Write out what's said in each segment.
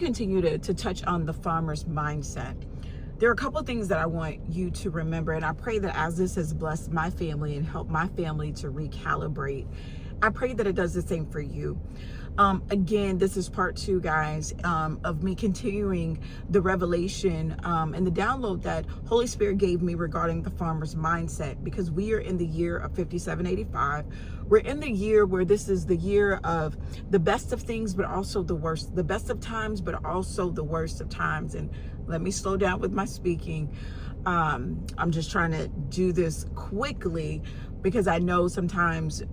continue to touch on the farmer's mindset. There are a couple of things that I want you to remember, and I pray that as this has blessed my family and helped my family to recalibrate, I pray that it does the same for you. Again, this is part 2, guys, of me continuing the revelation and the download that Holy Spirit gave me regarding the farmer's mindset, because we are in the year of 5785. We're in the year where this is the year of the best of things, but also the worst, the best of times, but also the worst of times. And let me slow down with my speaking. I'm just trying to do this quickly because I know sometimes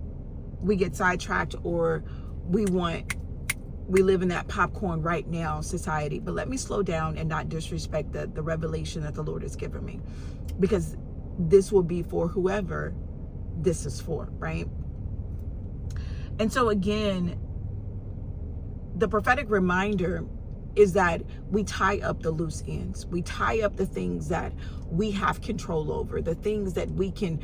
we get sidetracked, or we live in that popcorn right now society. But let me slow down and not disrespect the revelation that the Lord has given me, because this will be for whoever this is for, right? And so again, the prophetic reminder is that we tie up the loose ends. We tie up the things that we have control over, the things that we can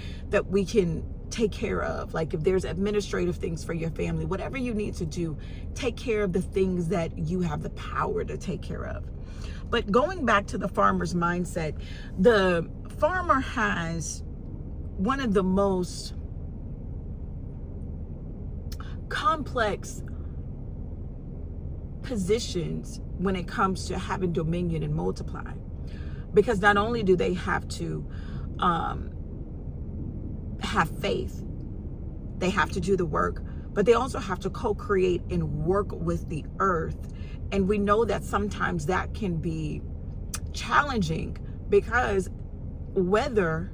take care of. Like if there's administrative things for your family, whatever you need to do, take care of the things that you have the power to take care of. But going back to the farmer's mindset, the farmer has one of the most complex positions when it comes to having dominion and multiply, because not only do they have to have faith, they have to do the work, but they also have to co-create and work with the earth. And we know that sometimes that can be challenging, because weather,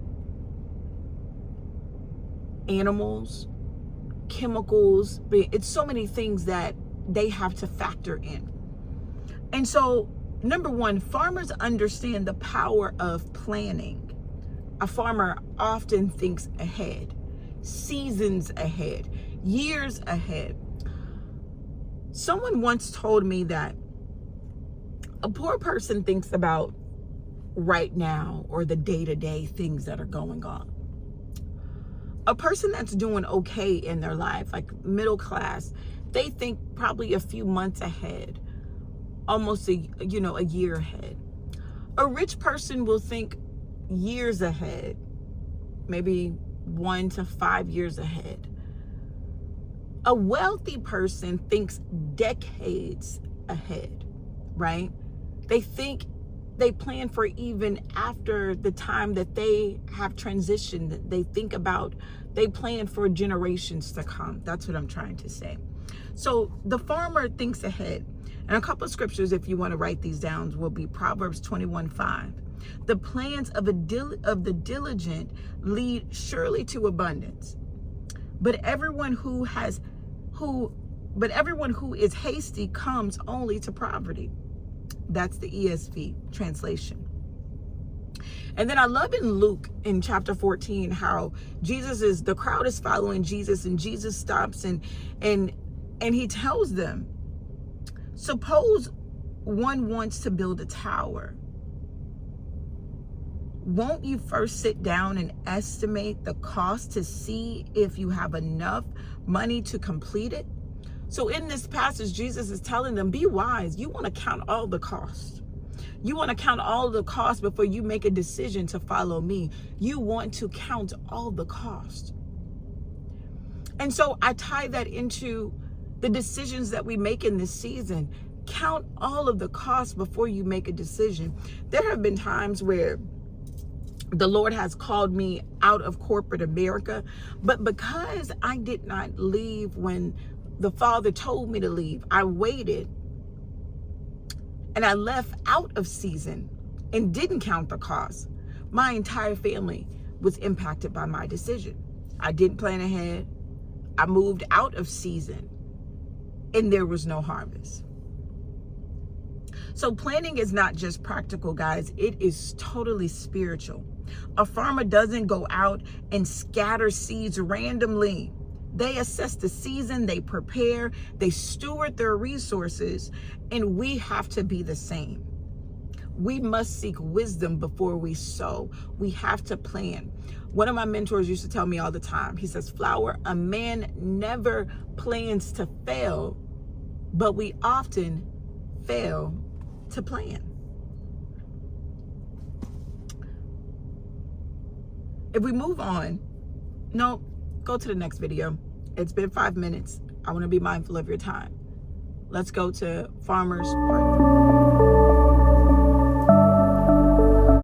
animals, chemicals, it's so many things that they have to factor in. And so, number one, farmers understand the power of planning. A farmer often thinks ahead, seasons ahead, years ahead. Someone once told me that a poor person thinks about right now or the day-to-day things that are going on. A person that's doing okay in their life, like middle class, they think probably a few months ahead, almost a year ahead. A rich person will think years ahead, maybe 1 to 5 years ahead. A wealthy person thinks decades ahead, right? They plan for even after the time that they have transitioned. They plan for generations to come. That's what I'm trying to say. So the farmer thinks ahead. And a couple of scriptures, if you want to write these down, will be Proverbs 21:5. The plans of the diligent lead surely to abundance, but everyone who is hasty comes only to poverty. That's the ESV translation. And then I love in Luke in chapter 14 how the crowd is following Jesus, and Jesus stops and he tells them, suppose one wants to build a tower. Won't you first sit down and estimate the cost to see if you have enough money to complete it? So in this passage, Jesus is telling them, be wise. You want to count all the costs. You want to count all the costs before you make a decision to follow me. You want to count all the cost. And so I tie that into the decisions that we make in this season. Count all of the costs before you make a decision. There have been times where the Lord has called me out of corporate America, but because I did not leave when the Father told me to leave, I waited and I left out of season and didn't count the cost. My entire family was impacted by my decision. I didn't plan ahead. I moved out of season and there was no harvest. So planning is not just practical, guys. It is totally spiritual. A farmer doesn't go out and scatter seeds randomly. They assess the season, they prepare, they steward their resources, and we have to be the same. We must seek wisdom before we sow. We have to plan. One of my mentors used to tell me all the time, he says, Flower, a man never plans to fail, but we often fail to plan. If we move on, no, go to the next video. It's been 5 minutes. I want to be mindful of your time. Let's go to Farmers Part 3.